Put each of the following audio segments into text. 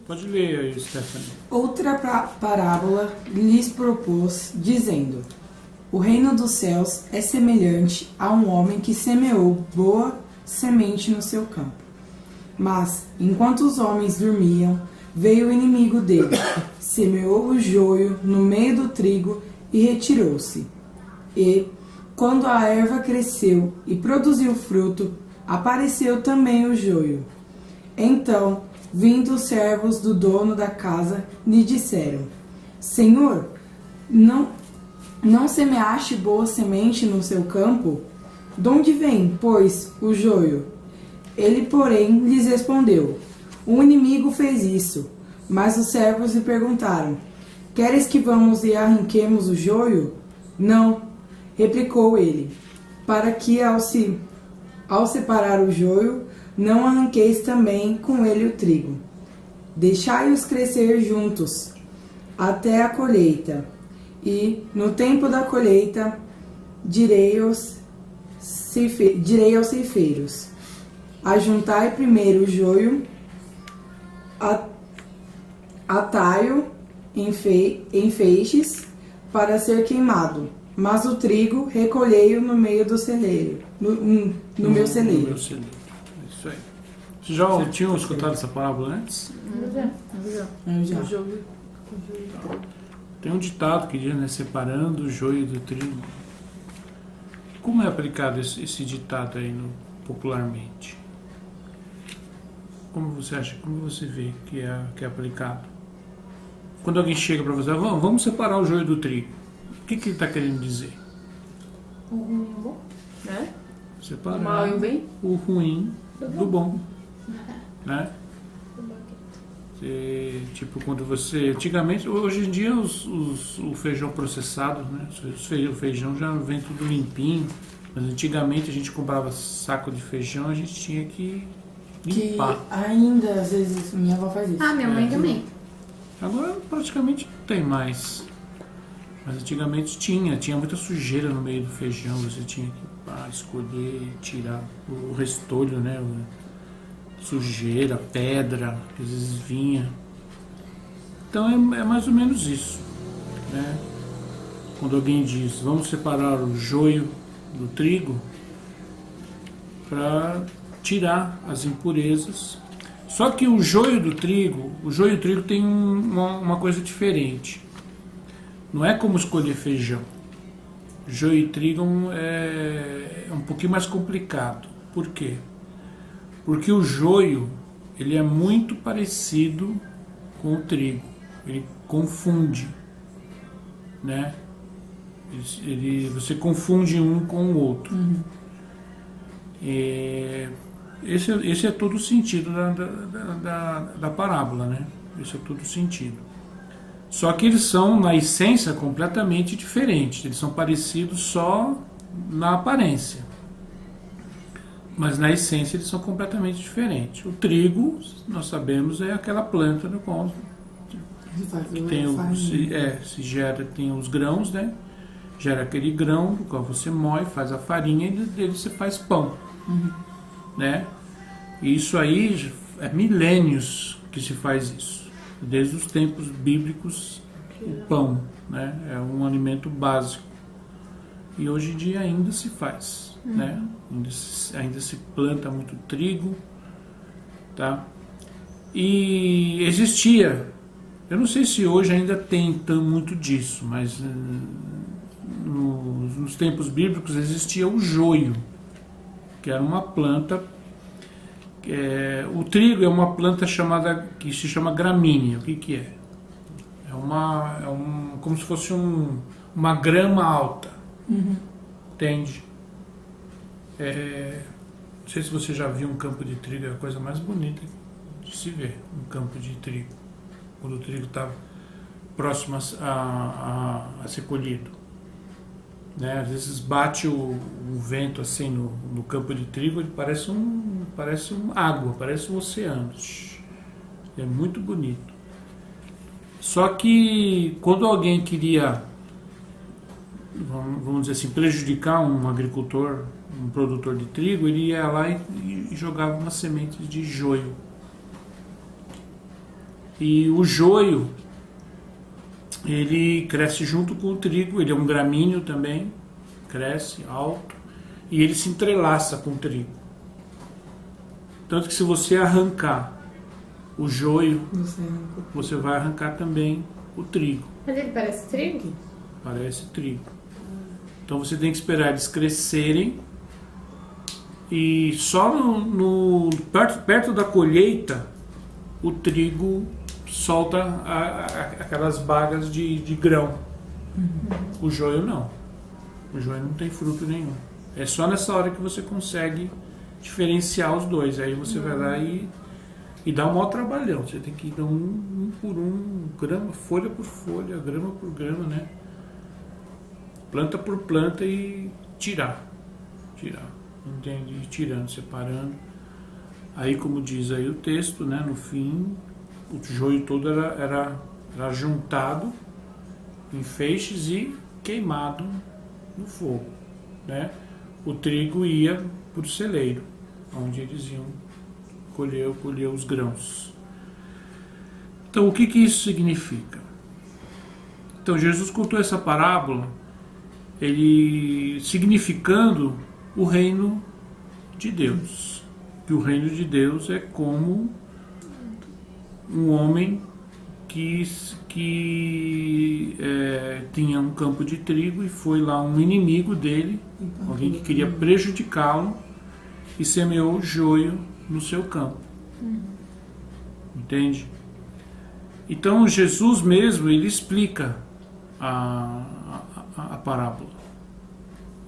Pode ler aí, Stephanie. Outra parábola lhes propôs, dizendo: O reino dos céus é semelhante a um homem que semeou boa semente no seu campo. Mas, enquanto os homens dormiam, veio o inimigo dele, semeou o joio no meio do trigo e retirou-se. E, quando a erva cresceu e produziu fruto, apareceu também o joio. Então, vindo os servos do dono da casa, lhe disseram: Senhor, não semeaste boa semente no seu campo? De onde vem, pois, o joio? Ele, porém, lhes respondeu: O inimigo fez isso. Mas os servos lhe perguntaram: Queres que vamos e arranquemos o joio? Não, replicou ele, para que ao separar o joio, não arranqueis também com ele o trigo. Deixai-os crescer juntos até a colheita, e no tempo da colheita direi aos ceifeiros: Ajuntai primeiro o joio, atai-o em feixes para ser queimado, mas o trigo recolhei-o no meio do celeiro, no meu celeiro. Isso aí. Vocês já tinham escutado essa parábola antes? Já. Tem um ditado que diz, né? Separando o joio do trigo. Como é aplicado esse ditado aí popularmente? Como você acha, como você vê que é aplicado? Quando alguém chega para você, vamos separar o joio do trigo. O que ele está querendo dizer? O ruim é bom, né? Separar O mal e o bem? o ruim do bom, né? Tipo, quando você... Antigamente, hoje em dia, o feijão processado, né? O feijão já vem tudo limpinho. Mas antigamente a gente comprava saco de feijão, a gente tinha que limpar. Que ainda, às vezes, minha avó faz isso. Ah, minha mãe também. Agora praticamente não tem mais. Mas antigamente tinha muita sujeira no meio do feijão. Você tinha que escolher, tirar o restolho, né? Sujeira, pedra, que às vezes vinha. Então é mais ou menos isso, né? Quando alguém diz, vamos separar o joio do trigo para tirar as impurezas. Só que o joio do trigo tem uma coisa diferente. Não é como escolher feijão. Joio e trigo é um pouquinho mais complicado. Por quê? Porque o joio, ele é muito parecido com o trigo. Ele confunde, né? Você confunde um com o outro. Uhum. Esse é todo o sentido da parábola, né? Esse é todo o sentido. Só que eles são, na essência, completamente diferentes. Eles são parecidos só na aparência. Mas na essência eles são completamente diferentes. O trigo, nós sabemos, é aquela planta no qual que tem os grãos, né? Gera aquele grão do qual você moe, faz a farinha e dele você faz pão. Uhum. Né? E isso aí é milênios que se faz isso. Desde os tempos bíblicos, o pão, né? É um alimento básico. E hoje em dia ainda se faz, né? Ainda se planta muito trigo, tá? E existia, eu não sei se hoje ainda tem muito disso, mas nos tempos bíblicos existia o joio, que era uma planta. O trigo é uma planta que se chama gramínea. O que é? Como se fosse uma grama alta. Uhum. Entende? Não sei se você já viu um campo de trigo, é a coisa mais bonita de se ver, um campo de trigo. Quando o trigo está próximo a ser colhido. Né? Às vezes bate o vento assim no campo de trigo, ele parece água, parece um oceano. É muito bonito. Só que quando alguém queria, vamos dizer assim, prejudicar um agricultor, um produtor de trigo, ele ia lá e jogava uma semente de joio. E o joio, ele cresce junto com o trigo, ele é um gramíneo também, cresce alto, e ele se entrelaça com o trigo. Tanto que se você arrancar o joio, você vai arrancar também o trigo. Mas ele parece trigo? Parece trigo. Então você tem que esperar eles crescerem, e só perto da colheita o trigo solta aquelas bagas de grão. O joio não. O joio não tem fruto nenhum. É só nessa hora que você consegue diferenciar os dois. Aí você vai lá e dá um maior trabalhão. Você tem que ir um por um, grama, folha por folha, grama por grama, né? Planta por planta e tirar. Entende? Ir tirando, separando. Aí, como diz aí o texto, né? No fim, o joio todo era juntado em feixes e queimado no fogo, né? O trigo ia para o celeiro, onde eles iam colher os grãos. Então, o que isso significa? Então, Jesus contou essa parábola, ele significando o reino de Deus. Que o reino de Deus é como um homem que tinha um campo de trigo e foi lá um inimigo dele, alguém que queria prejudicá-lo, e semeou joio no seu campo. Entende? Então Jesus mesmo, ele explica a parábola.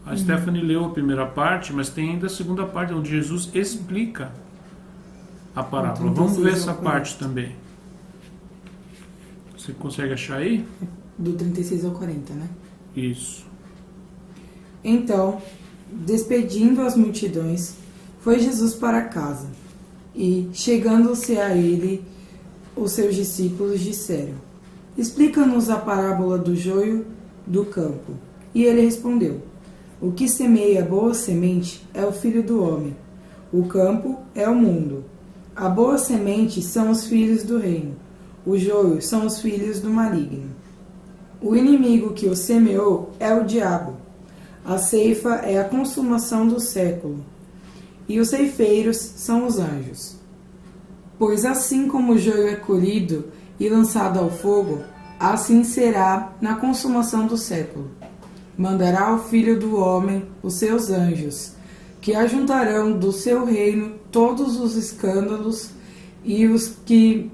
A Stephanie leu a primeira parte, mas tem ainda a segunda parte, onde Jesus explica a parábola. Vamos ver essa parte também. Você consegue achar aí? Do 36 ao 40, né? Isso. Então, despedindo as multidões, foi Jesus para casa. E, chegando-se a ele, os seus discípulos disseram: Explica-nos a parábola do joio do campo. E ele respondeu: O que semeia boa semente é o Filho do Homem. O campo é o mundo. A boa semente são os filhos do reino. O joio são os filhos do maligno. O inimigo que o semeou é o diabo. A ceifa é a consumação do século. E os ceifeiros são os anjos. Pois assim como o joio é colhido e lançado ao fogo, assim será na consumação do século. Mandará o Filho do Homem os seus anjos, que ajuntarão do seu reino todos os escândalos e os que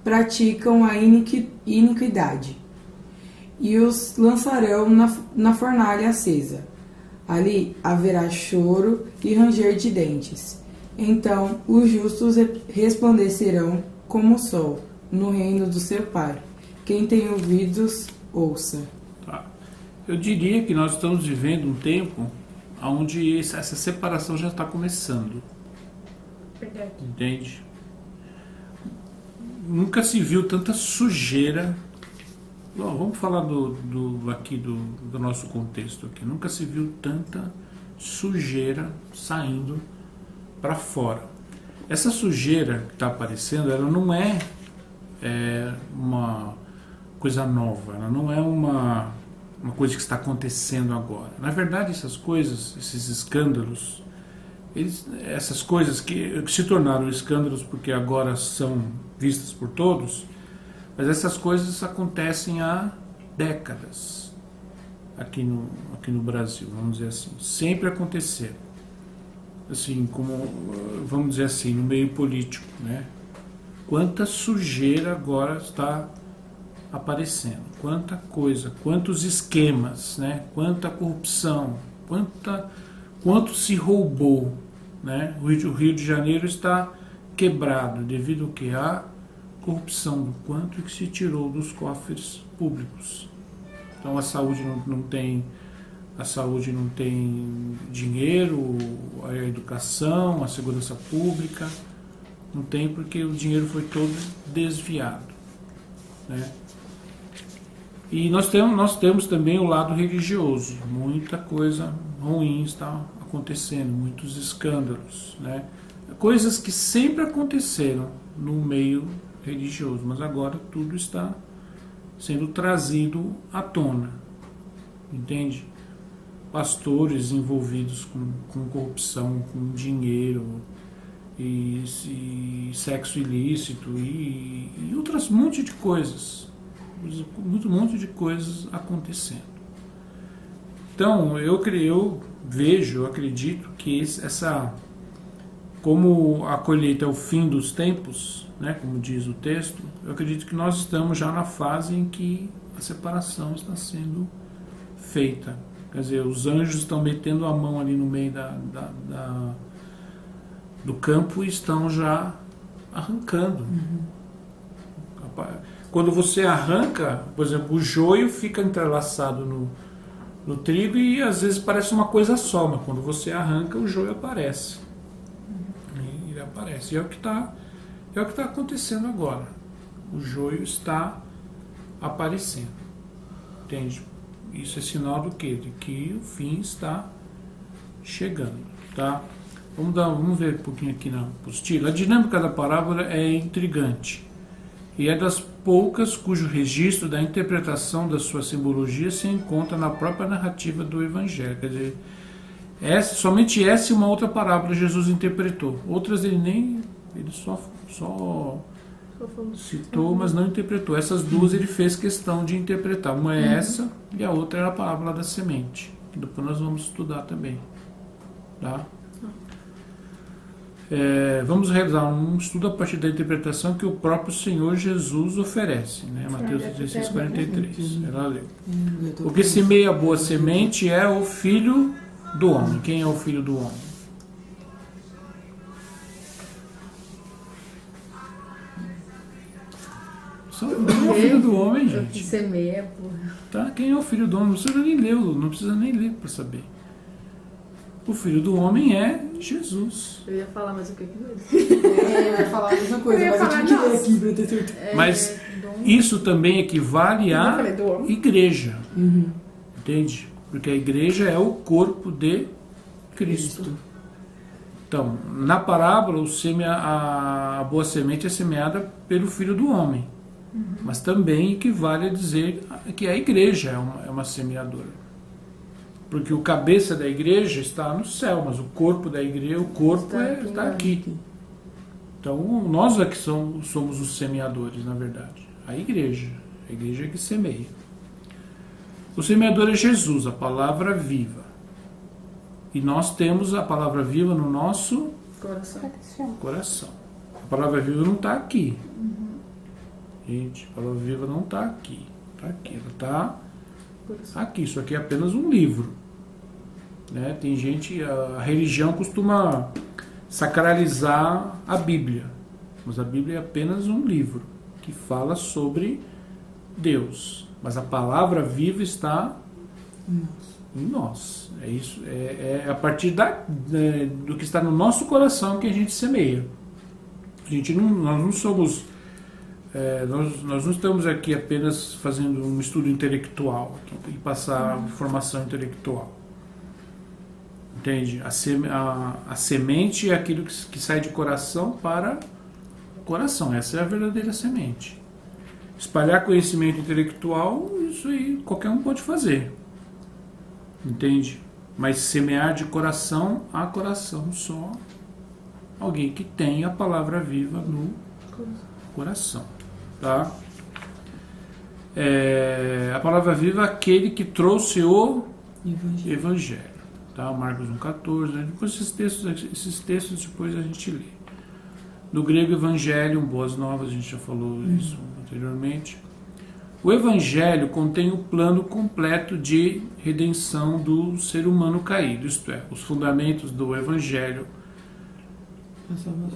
praticam a iniquidade, e os lançarão na fornalha acesa. Ali haverá choro e ranger de dentes. Então os justos resplandecerão como o sol no reino do seu Pai. Quem tem ouvidos, ouça. Tá. Eu diria que nós estamos vivendo um tempo onde essa separação já está começando. Verdade. Entende? Nunca se viu tanta sujeira. Bom, vamos falar do nosso contexto aqui. Nunca se viu tanta sujeira saindo para fora. Essa sujeira que está aparecendo, ela não é uma coisa nova, ela não é uma coisa que está acontecendo agora. Na verdade, essas coisas, esses escândalos, essas coisas que se tornaram escândalos porque agora são vistas por todos, mas essas coisas acontecem há décadas aqui no Brasil, vamos dizer assim. Sempre aconteceram. Assim, como, vamos dizer assim, no meio político, né? Quanta sujeira agora está aparecendo, quanta coisa, quantos esquemas, né? Quanta corrupção, quanto se roubou, né? O Rio de Janeiro está quebrado devido ao que? A corrupção, do quanto que se tirou dos cofres públicos. Então a saúde não tem dinheiro, a educação, a segurança pública não tem, porque o dinheiro foi todo desviado, né? E nós temos também o lado religioso, muita coisa ruim está acontecendo, muitos escândalos, né? Coisas que sempre aconteceram no meio religioso, mas agora tudo está sendo trazido à tona, entende? Pastores envolvidos com corrupção, com dinheiro e sexo ilícito e outras monte de coisas, um monte de coisas acontecendo. Então eu vejo, eu acredito que como a colheita é o fim dos tempos, né, como diz o texto, eu acredito que nós estamos já na fase em que a separação está sendo feita. Quer dizer, os anjos estão metendo a mão ali no meio do campo e estão já arrancando. Quando você arranca, por exemplo, o joio fica entrelaçado no trigo e às vezes parece uma coisa só, mas quando você arranca, o joio aparece. Ele aparece. E é o que está acontecendo agora. O joio está aparecendo. Entende? Isso é sinal do quê? De que o fim está chegando. Tá? Vamos ver um pouquinho aqui na apostila. A dinâmica da parábola é intrigante. E é das poucas cujo registro da interpretação da sua simbologia se encontra na própria narrativa do Evangelho. Quer dizer, somente essa e uma outra parábola Jesus interpretou. Outras ele só citou, mas não interpretou. Essas duas ele fez questão de interpretar. Uma é essa e a outra era a parábola da semente, que depois nós vamos estudar também. Tá? Vamos realizar um estudo a partir da interpretação que o próprio Senhor Jesus oferece, né? Mateus 16:43. Ela leu. O que semeia a boa semente é o Filho do Homem. Quem é o Filho do Homem? Quem é o Filho do Homem, gente? O que semeia, porra. Tá? Quem é o Filho do Homem? Você já nem leu, não precisa nem ler para saber. O Filho do Homem é Jesus. Eu ia falar, mas o que mesmo? Eu ia falar a mesma coisa, mas eu tinha que ler aqui para ter certeza. Mas isso também equivale à igreja. Entende? Porque a igreja é o corpo de Cristo. Então, na parábola, a boa semente é semeada pelo Filho do Homem. Mas também equivale a dizer que a igreja é uma semeadora. Porque o cabeça da igreja está no céu, mas o corpo da igreja, está aqui. Então, nós é que somos os semeadores, na verdade. A igreja é que semeia. O semeador é Jesus, a palavra viva. E nós temos a palavra viva no nosso coração. A palavra viva não está aqui. Gente, a palavra viva não está aqui. Está aqui. Ela está aqui. Isso aqui é apenas um livro. Né? Tem gente, a religião costuma sacralizar a Bíblia. Mas a Bíblia é apenas um livro que fala sobre Deus. Mas a palavra viva está em nós. É isso. É a partir do que está no nosso coração que a gente semeia. Nós não somos. Nós não estamos aqui apenas fazendo um estudo intelectual e passar formação intelectual. Entende? A semente é aquilo que sai de coração para coração. Essa é a verdadeira semente. Espalhar conhecimento intelectual, isso aí qualquer um pode fazer. Entende? Mas semear de coração a coração, só alguém que tem a palavra viva no coração. Tá? A palavra viva é aquele que trouxe o Evangelho. Tá? Marcos 1,14. Né? Depois esses textos depois a gente lê. No grego, Evangelho, boas novas, a gente já falou isso anteriormente. O Evangelho contém o plano completo de redenção do ser humano caído, isto é, os fundamentos do Evangelho.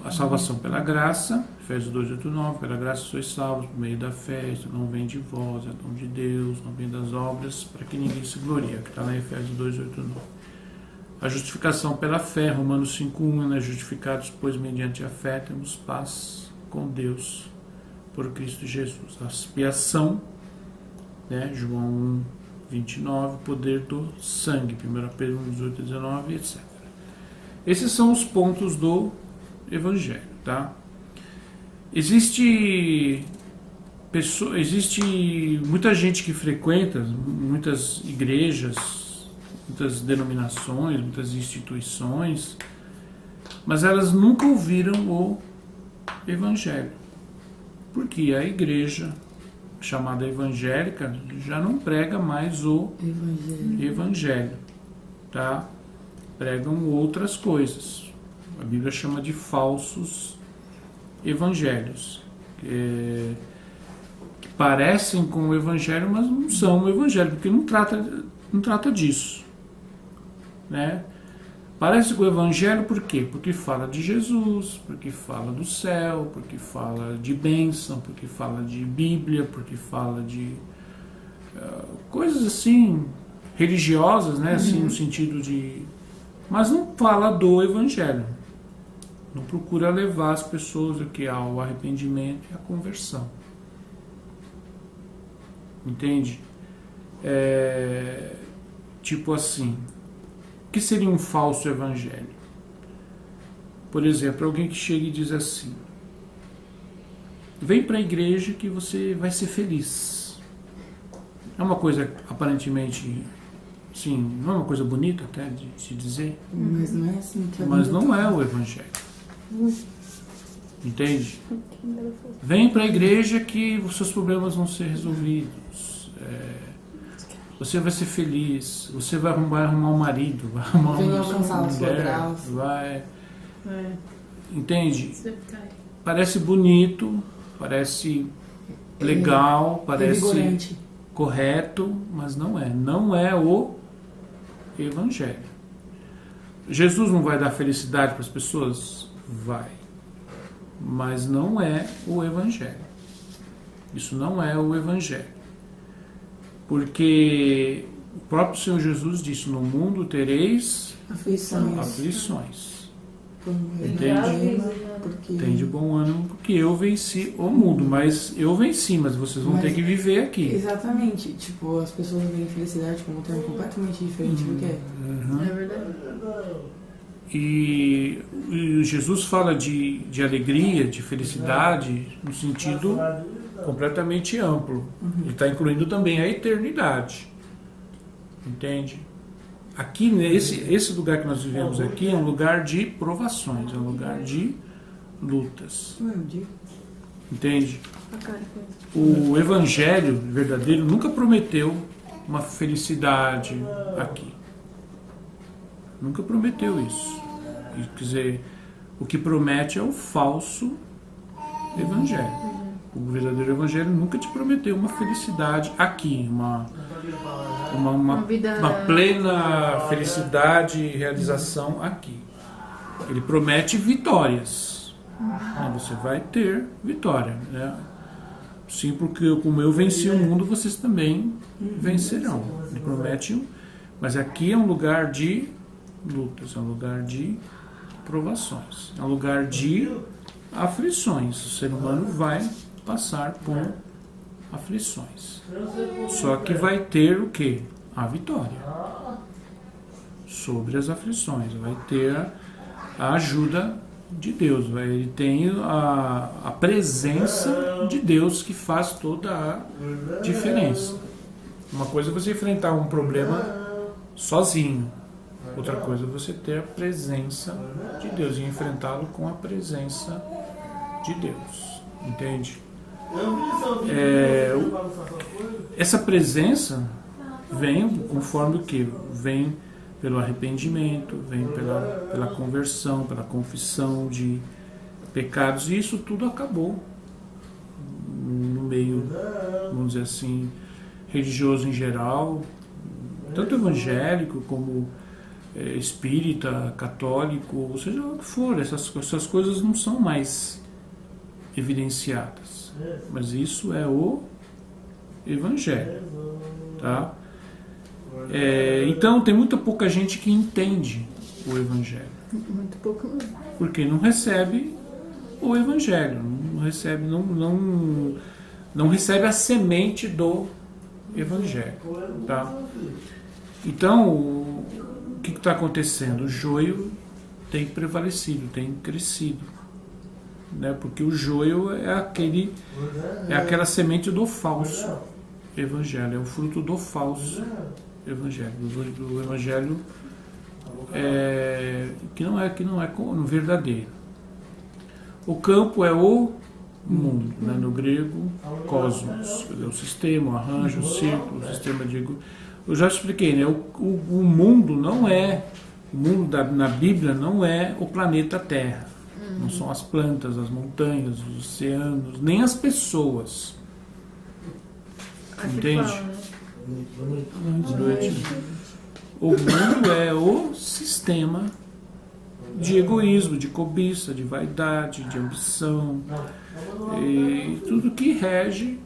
A salvação pela graça, Efésios 2:8-9, pela graça sois salvos por meio da fé, isso não vem de vós, é dom de Deus, não vem das obras, para que ninguém se glorie, que está lá em Efésios 2:8-9. A justificação pela fé, Romanos 5:1, né? Justificados, pois, mediante a fé, temos paz com Deus por Cristo Jesus. A expiação, né? João 1:29, poder do sangue, 1 Pedro 1:18-19, etc. Esses são os pontos do Evangelho, tá? Existe muita gente que frequenta muitas igrejas, muitas denominações, muitas instituições, mas elas nunca ouviram o Evangelho. Porque a igreja chamada evangélica já não prega mais o Evangelho, tá? Pregam outras coisas. A Bíblia chama de falsos evangelhos, que parecem com o Evangelho, mas não são o Evangelho, porque não trata disso, né? Parece com o Evangelho por quê? Porque fala de Jesus, porque fala do céu, porque fala de bênção, porque fala de Bíblia, porque fala de coisas assim, religiosas, né? Assim, no sentido de... Mas não fala do Evangelho. Não procura levar as pessoas aqui ao arrependimento e à conversão. Entende? Tipo assim, o que seria um falso evangelho? Por exemplo, alguém que chega e diz assim: vem para a igreja que você vai ser feliz. É uma coisa aparentemente, sim, não é uma coisa bonita até de se dizer. Mas não é assim que a Mas Bíblia não tá é o evangelho. Entende? Vem para a igreja que os seus problemas vão ser resolvidos. Você vai ser feliz. Você vai arrumar um marido, vai arrumar Vem uma alcançar a sua mulher, graça. vai. É. Entende? Você cai. Parece bonito, parece legal, parece revigorante. correto, mas não é. Não é o evangelho. Jesus não vai dar felicidade para as pessoas? Vai. Mas não é o evangelho. Isso não é o evangelho. Porque o próprio Senhor Jesus disse: no mundo tereis aflições. Entende? Porque... Tem de bom ânimo, porque eu venci o mundo. Mas eu venci, mas vocês vão ter que viver aqui. Exatamente. Tipo, as pessoas veem felicidade como um termo completamente diferente do que é. É verdade. E Jesus fala de alegria, de felicidade, no sentido completamente amplo. Ele está incluindo também a eternidade. Entende? Aqui, esse lugar que nós vivemos aqui é um lugar de provações, é um lugar de lutas. Entende? O Evangelho verdadeiro nunca prometeu uma felicidade aqui. Nunca prometeu isso. Quer dizer, o que promete é o falso Evangelho. O verdadeiro Evangelho nunca te prometeu uma felicidade aqui, uma plena felicidade e realização aqui. Ele promete vitórias. Você vai ter vitória, né? Sim, porque como eu venci o mundo, vocês também vencerão. Ele promete, mas aqui é um lugar de lutas, é um lugar de provações, é um lugar de aflições. O ser humano vai passar por aflições. Só que vai ter o quê? A vitória sobre as aflições. Vai ter a ajuda de Deus. Ele tem a presença de Deus que faz toda a diferença. Uma coisa é você enfrentar um problema sozinho. Outra coisa é você ter a presença de Deus e enfrentá-lo com a presença de Deus. Entende? Essa presença vem conforme o que? Vem pelo arrependimento, vem pela conversão, pela confissão de pecados, e isso tudo acabou no meio, vamos dizer assim, religioso em geral, tanto evangélico como espírita, católico, ou seja o que for, essas coisas não são mais evidenciadas, mas isso é o Evangelho, tá? Então tem muita pouca gente que entende o Evangelho. Muito pouco mesmo. Porque não recebe o Evangelho, não recebe a semente do Evangelho, tá? Então, o que está acontecendo? O joio tem prevalecido, tem crescido né? Porque o joio é aquela semente do falso evangelho, é o fruto do falso evangelho, do evangelho que não é verdadeiro. O campo é o mundo, né? No grego, cosmos, o sistema, o arranjo, o círculo, o sistema de... Eu já expliquei, né? O mundo não é... O mundo na Bíblia não é o planeta Terra. Não são as plantas, as montanhas, os oceanos, nem as pessoas. Aqui Entende? fala, né? O mundo é o sistema de egoísmo, de cobiça, de vaidade, de ambição, e tudo que rege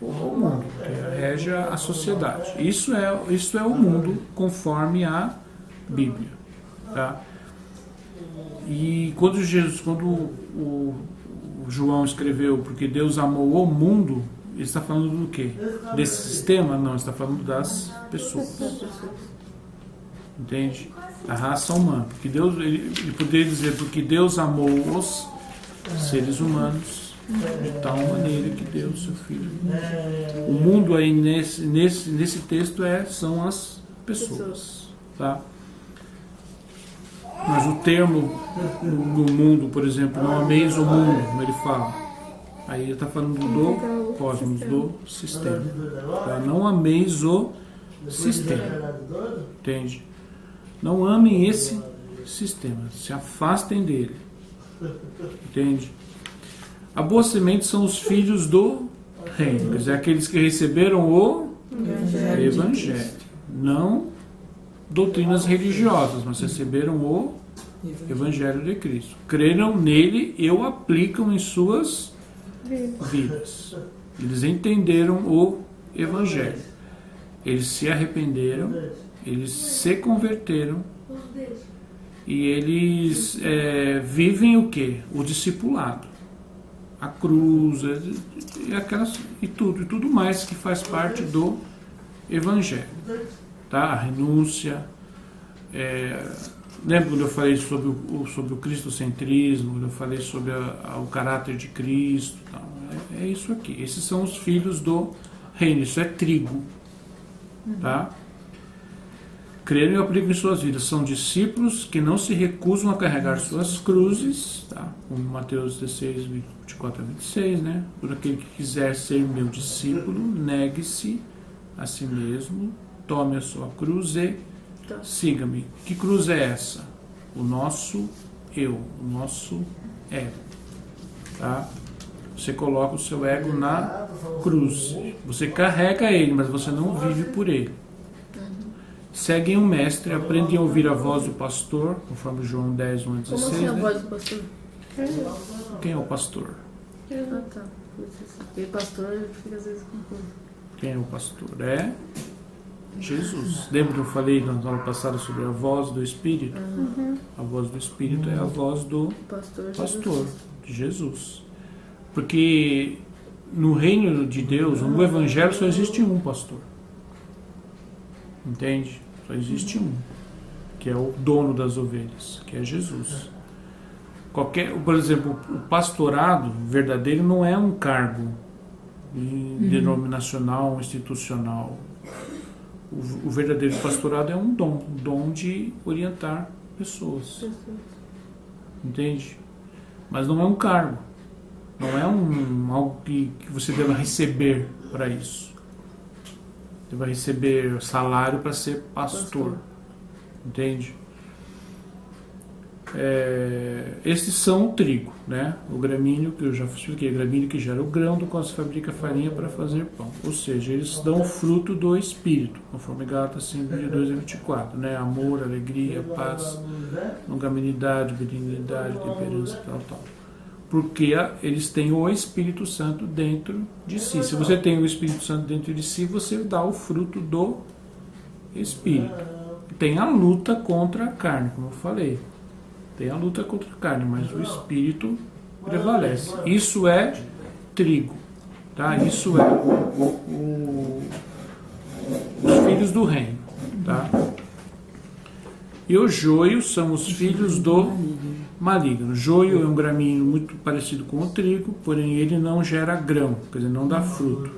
o mundo, que rege a sociedade. Isso é o mundo conforme a Bíblia. Tá? E quando o João escreveu porque Deus amou o mundo, ele está falando do quê? Desse sistema? Não, ele está falando das pessoas. Entende? A raça humana. Porque Deus, ele poderia dizer porque Deus amou os seres humanos de tal maneira que deu seu filho. O mundo aí nesse texto são as pessoas. Tá? Mas o termo no mundo, por exemplo, não ameis o mundo, como ele fala. Aí ele está falando do cosmos, do sistema. Tá? Não ameis o sistema. Entende? Não amem esse sistema. Se afastem dele. Entende? A boa semente são os filhos do reino. Quer dizer, aqueles que receberam o Evangelho. Não doutrinas religiosas, mas receberam o Evangelho de Cristo. Creram nele e o aplicam em suas vidas. Eles entenderam o Evangelho. Eles se arrependeram, eles se converteram e eles vivem o quê? O discipulado. A cruz e tudo mais que faz parte do Evangelho. Tá? A renúncia. Lembra quando eu falei sobre o cristocentrismo, quando eu falei sobre o caráter de Cristo? Tá? É isso aqui. Esses são os filhos do reino. Isso é trigo. Tá? Creram e aplicam em suas vidas. São discípulos que não se recusam a carregar suas cruzes. Tá? Como Mateus 16, 24 a 26. Né? Por aquele que quiser ser meu discípulo, negue-se a si mesmo, tome a sua cruz e siga-me. Que cruz é essa? O nosso eu, o nosso ego. Tá? Você coloca o seu ego na cruz. Você carrega ele, mas você não vive por ele. Seguem o mestre, aprendem a ouvir a voz do pastor, conforme João 10, 1 a 16. Como assim a né? voz do pastor? Quem é o pastor? Ah, tá. E pastor fica às vezes confuso. Quem é o pastor? É Jesus. Lembra que eu falei na aula passada sobre a voz do Espírito? A voz do Espírito é a voz do pastor, de Jesus. Porque no reino de Deus, no Evangelho, só existe um pastor. Entende? Só existe um, que é o dono das ovelhas, que é Jesus. Por exemplo, o pastorado verdadeiro não é um cargo denominacional, institucional. O verdadeiro pastorado é um dom de orientar pessoas. Entende? Mas não é um cargo. Não é algo que você deva receber para isso. Você vai receber salário para ser pastor. Entende? Esses são o trigo, né? O gramíneo, que eu já expliquei, o gramíneo que gera o grão, do qual se fabrica farinha para fazer pão. Ou seja, eles dão o fruto do Espírito, conforme Gálatas 5, 22 e 24, né? Amor, alegria, paz, longanimidade, benignidade, temperança, tal. Porque eles têm o Espírito Santo dentro de si. Se você tem o Espírito Santo dentro de si, você dá o fruto do Espírito. Tem a luta contra a carne, como eu falei. Tem a luta contra a carne, mas o Espírito prevalece. Isso é trigo. Tá? Isso é os filhos do reino. Tá? E o joio são os filhos do maligno. O joio é um gramíneo muito parecido com o trigo, porém ele não gera grão, quer dizer, não dá fruto.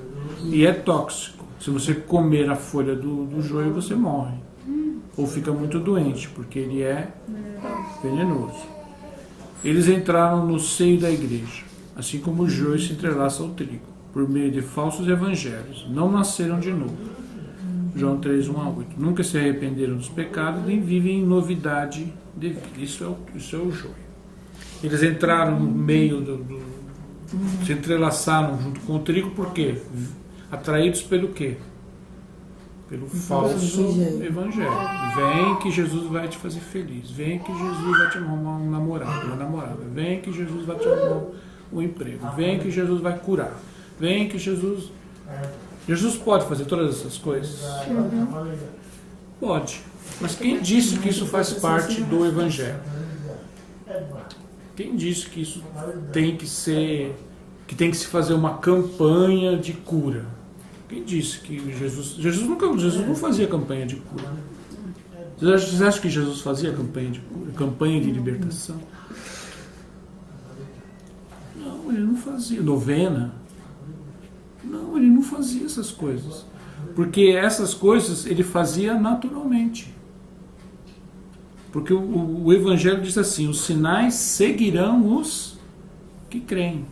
E é tóxico. Se você comer a folha do joio, você morre. Ou fica muito doente, porque ele é venenoso. Eles entraram no seio da igreja, assim como o joio se entrelaça ao trigo, por meio de falsos evangelhos. Não nasceram de novo. João 3, 1 a 8. Nunca se arrependeram dos pecados, nem vivem em novidade de vida. Isso é o joio. Eles entraram no meio se entrelaçaram junto com o trigo, por quê? Atraídos pelo quê? Pelo falso evangelho. Vem que Jesus vai te fazer feliz. Vem que Jesus vai te arrumar um namorado, uma namorada. Vem que Jesus vai te arrumar um emprego. Vem que Jesus vai curar. Vem que Jesus pode fazer todas essas coisas? Pode. Mas quem disse que isso faz parte do evangelho? Quem disse que isso tem que se fazer uma campanha de cura? Quem disse que Jesus não fazia campanha de cura? Vocês acham que Jesus fazia campanha de cura, campanha de libertação? Não, ele não fazia. Novena? Não, ele não fazia essas coisas. Porque essas coisas ele fazia naturalmente. Porque o Evangelho diz assim: os sinais seguirão os que creem.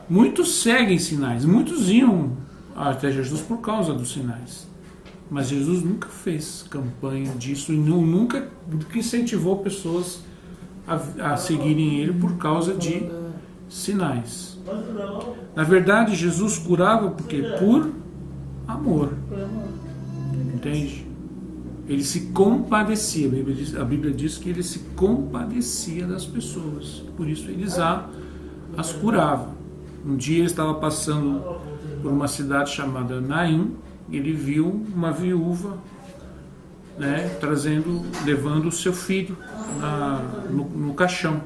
Muitos seguem sinais, muitos iam até Jesus por causa dos sinais. Mas Jesus nunca fez campanha disso e nunca incentivou pessoas a seguirem ele por causa de sinais. Na verdade, Jesus curava porque por amor. Entende? Ele se compadecia. A Bíblia diz que ele se compadecia das pessoas. Por isso ele as curava. Um dia ele estava passando por uma cidade chamada Naim. Ele viu uma viúva, né, levando o seu filho no caixão,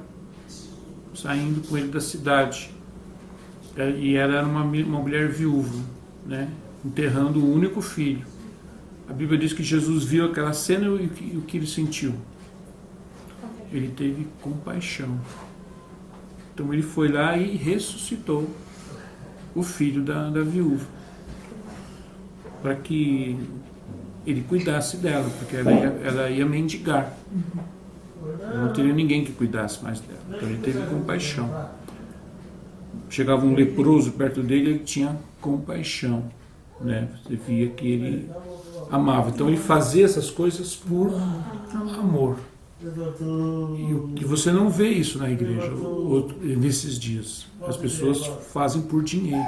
saindo com ele da cidade. E ela era uma mulher viúva, né, enterrando o único filho. A Bíblia diz que Jesus viu aquela cena e o que ele sentiu? Ele teve compaixão. Então ele foi lá e ressuscitou o filho da viúva, para que ele cuidasse dela, porque ela ia mendigar. Não teria ninguém que cuidasse mais dela. Então ele teve compaixão. Chegava um leproso perto dele, ele tinha compaixão, né? Você via que ele amava. Então ele fazia essas coisas por amor. E o que você não vê isso na igreja nesses dias. As pessoas fazem por dinheiro,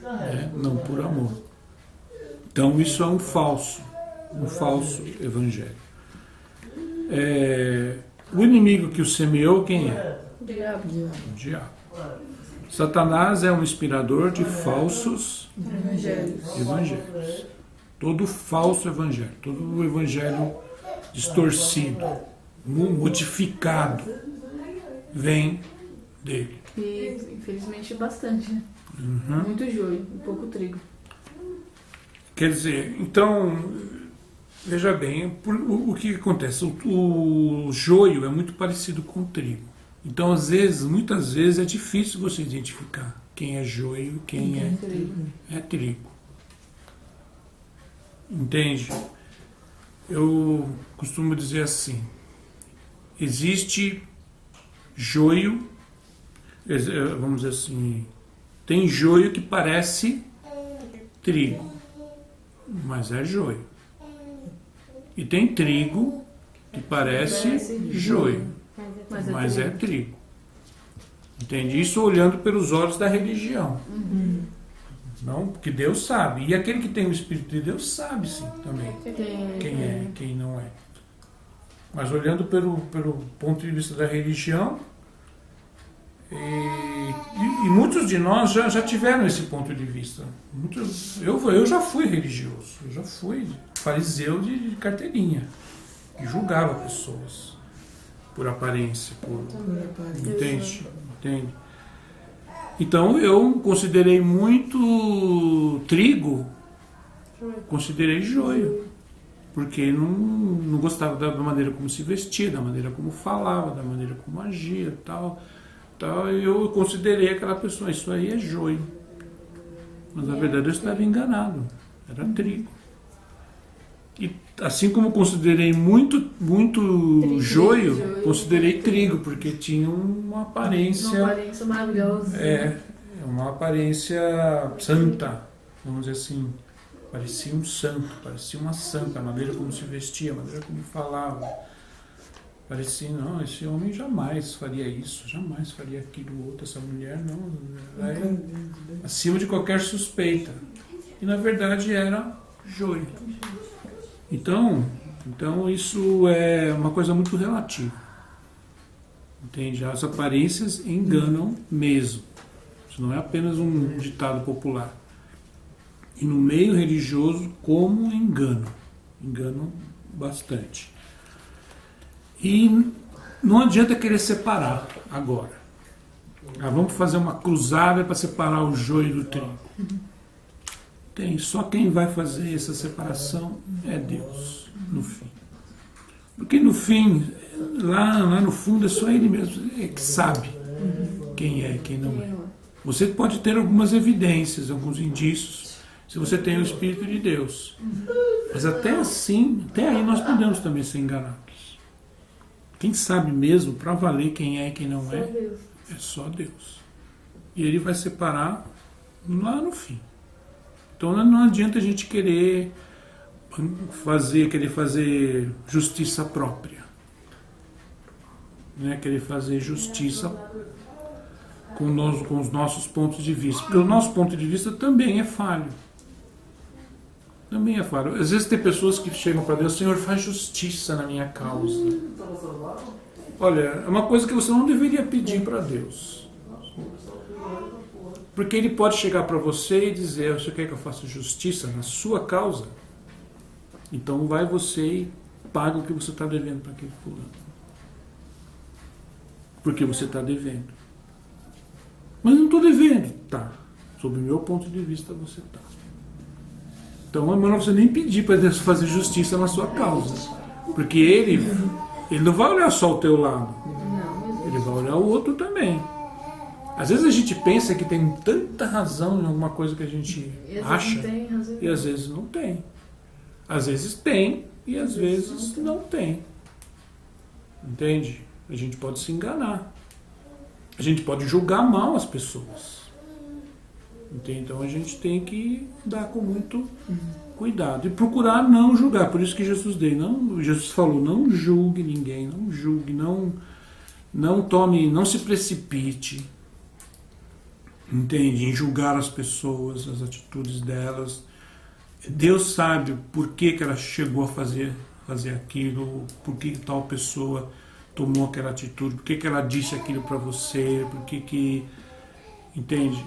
né? Não por amor. Então isso é um falso evangelho. O inimigo que o semeou, quem é? O diabo. Satanás é um inspirador de falsos evangelhos. Todo falso evangelho, todo evangelho distorcido, modificado, vem dele. E infelizmente bastante, né? Muito joio e pouco trigo. Quer dizer, então, veja bem, o que acontece? O joio é muito parecido com o trigo. Então, muitas vezes é difícil você identificar quem é joio e quem é trigo. Entende? Eu costumo dizer assim: existe joio, vamos dizer assim, tem joio que parece trigo, mas é joio. E tem trigo que parece joio, mas é trigo. Entende? Isso olhando pelos olhos da religião. Não, porque Deus sabe. E aquele que tem o Espírito de Deus sabe sim também quem é, quem não é. Mas olhando pelo ponto de vista da religião, e muitos de nós já tiveram esse ponto de vista. Eu já fui religioso, eu já fui fariseu de carteirinha, que julgava pessoas por aparência, entende? Então eu considerei muito trigo, considerei joio, porque não gostava da maneira como se vestia, da maneira como falava, da maneira como agia, tal. E eu considerei aquela pessoa, isso aí é joio. Mas na verdade eu estava enganado, era trigo. E assim como eu considerei muito joio, considerei trigo, porque tinha uma aparência... Uma aparência maravilhosa. Uma aparência santa, vamos dizer assim. Parecia um santo, parecia uma santa, a maneira como se vestia, a maneira como falava. Parecia, não, esse homem jamais faria isso, jamais faria aquilo outro, essa mulher não, é acima de qualquer suspeita. E na verdade era joio. Então isso é uma coisa muito relativa. Entende? As aparências enganam mesmo. Isso não é apenas um ditado popular. E no meio religioso, como enganam bastante. E não adianta querer separar agora. Vamos fazer uma cruzada para separar o joio do trigo. Só quem vai fazer essa separação é Deus, no fim. Porque no fim, lá no fundo, é só Ele mesmo que sabe quem é e quem não é. Você pode ter algumas evidências, alguns indícios, se você tem o Espírito de Deus. Mas até aí nós podemos também ser enganados. Quem sabe mesmo, para valer quem é e quem não é só Deus. E Ele vai separar lá no fim. Então não adianta a gente querer fazer justiça própria. Né? Querer fazer justiça com os nossos pontos de vista. Porque o nosso ponto de vista também é falho. Também é falho. Às vezes tem pessoas que chegam para Deus, Senhor, faz justiça na minha causa. Olha, é uma coisa que você não deveria pedir para Deus. Porque Ele pode chegar para você e dizer, você quer que eu faça justiça na sua causa? Então vai você e paga o que você está devendo para aquele fulano. Porque você está devendo. Mas eu não estou devendo. Tá. Sob o meu ponto de vista, você está. Então é melhor você nem pedir para Deus fazer justiça na sua causa. Porque Ele não vai olhar só o teu lado. Ele vai olhar o outro também. Às vezes a gente pensa que tem tanta razão em alguma coisa que a gente acha. E às vezes não tem. Às vezes tem e às vezes não tem. Entende? A gente pode se enganar. A gente pode julgar mal as pessoas. Entende? Então a gente tem que dar com muito cuidado. E procurar não julgar. Por isso que Jesus falou, não julgue ninguém, não julgue, não tome, não se precipite. Entende? Em julgar as pessoas, as atitudes delas. Deus sabe o porquê que ela chegou a fazer aquilo, por que tal pessoa tomou aquela atitude, por que ela disse aquilo para você, por que entende?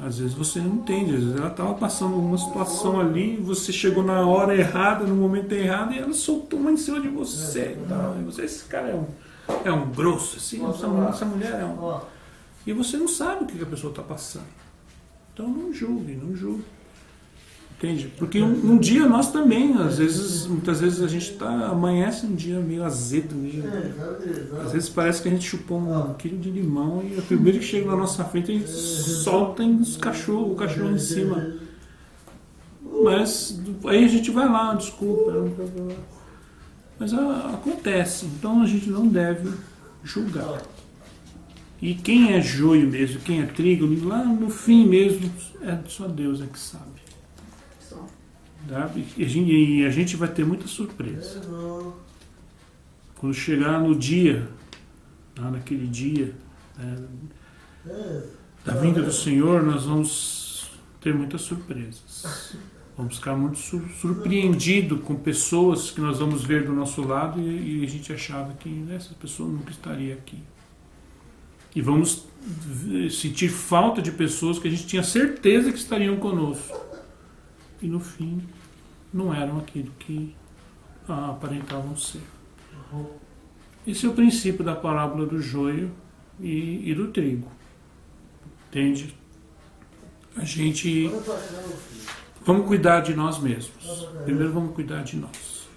Às vezes você não entende, às vezes ela estava passando uma situação ali, você chegou na hora errada, no momento errado, e ela soltou uma em cima de você. E você, esse cara é um grosso, assim, essa mulher é um... E você não sabe o que a pessoa está passando. Então não julgue. Entende? Porque um dia nós também, muitas vezes a gente amanhece um dia meio azedo, às vezes parece que a gente chupou um quilo de limão e o primeiro que chega na nossa frente a gente solta o cachorro em cima. Mas aí a gente vai lá, desculpa. Mas acontece, então a gente não deve julgar. E quem é joio mesmo, quem é trigo, lá no fim mesmo, só Deus é que sabe. Tá? E a gente vai ter muita surpresa. Quando chegar no dia, naquele dia da vinda do Senhor, nós vamos ter muitas surpresas. Vamos ficar muito surpreendidos com pessoas que nós vamos ver do nosso lado e a gente achava que essa pessoa nunca estaria aqui. E vamos sentir falta de pessoas que a gente tinha certeza que estariam conosco. E no fim, não eram aquilo que aparentavam ser. Esse é o princípio da parábola do joio e do trigo. Entende? A gente Vamos cuidar de nós mesmos. Primeiro vamos cuidar de nós.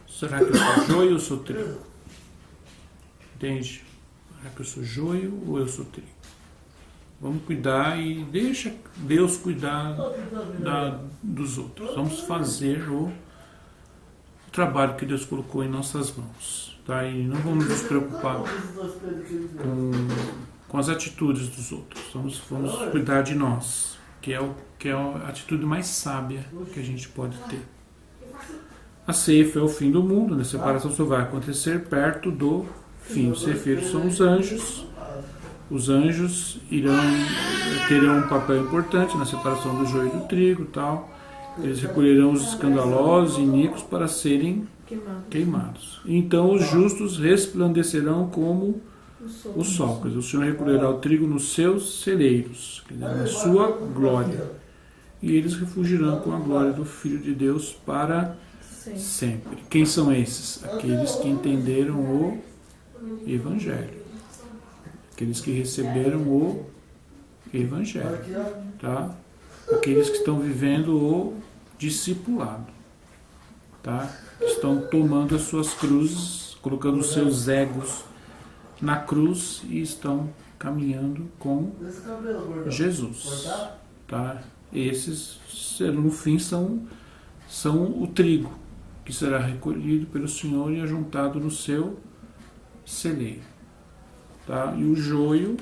Será que eu sou joio ou eu sou trigo? Entende? Será que eu sou joio ou eu sou trigo? Vamos cuidar e deixa Deus cuidar dos outros. Vamos fazer o trabalho que Deus colocou em nossas mãos. Tá? E não vamos nos preocupar com as atitudes dos outros. Vamos cuidar de nós, que é a atitude mais sábia que a gente pode ter. A ceifa é o fim do mundo, né? A separação só vai acontecer perto do fim. Os ceifeiros são os anjos. Os anjos terão um papel importante na separação do joio e do trigo, tal. Eles recolherão os escandalosos e iníquos para serem queimados. Então os justos resplandecerão como o sol. Quer dizer, o Senhor recolherá o trigo nos seus celeiros, quer dizer, na sua glória. E eles refugirão com a glória do Filho de Deus para sempre. Quem são esses? Aqueles que entenderam o Evangelho. Aqueles que receberam o Evangelho. Tá? Aqueles que estão vivendo o discipulado. Tá? Estão tomando as suas cruzes, colocando os seus egos na cruz e estão caminhando com Jesus. Tá? Esses, no fim, são o trigo, que será recolhido pelo Senhor e ajuntado no seu celeiro. Tá? E o joio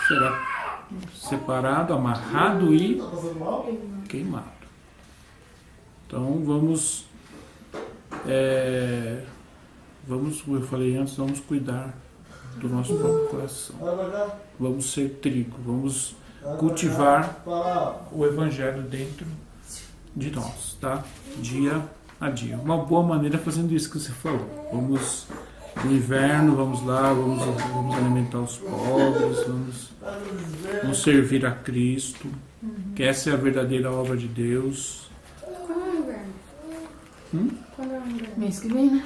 será separado, amarrado e queimado. Então vamos, como eu falei antes, vamos cuidar do nosso próprio coração. Vamos ser trigo, vamos cultivar o Evangelho dentro de nós, tá? Dia a dia. Uma boa maneira fazendo isso que você falou. Vamos no inverno, vamos lá, vamos alimentar os pobres, vamos servir a Cristo, que essa é a verdadeira obra de Deus. Quando é o inverno? Quando é o inverno? Mês que vem, né?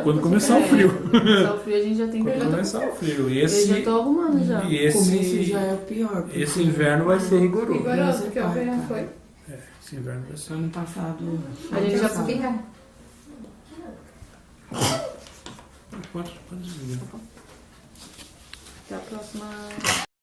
Quando começar o frio. Começar o frio a gente já tem que Quando começar o frio. Eu já estou arrumando já. E O começo já é o pior. esse inverno vai ser rigoroso. Rigoroso, porque o verão foi. Esse inverno vai ser. Ano passado. A gente já espirra. Pode desligar. Até a próxima.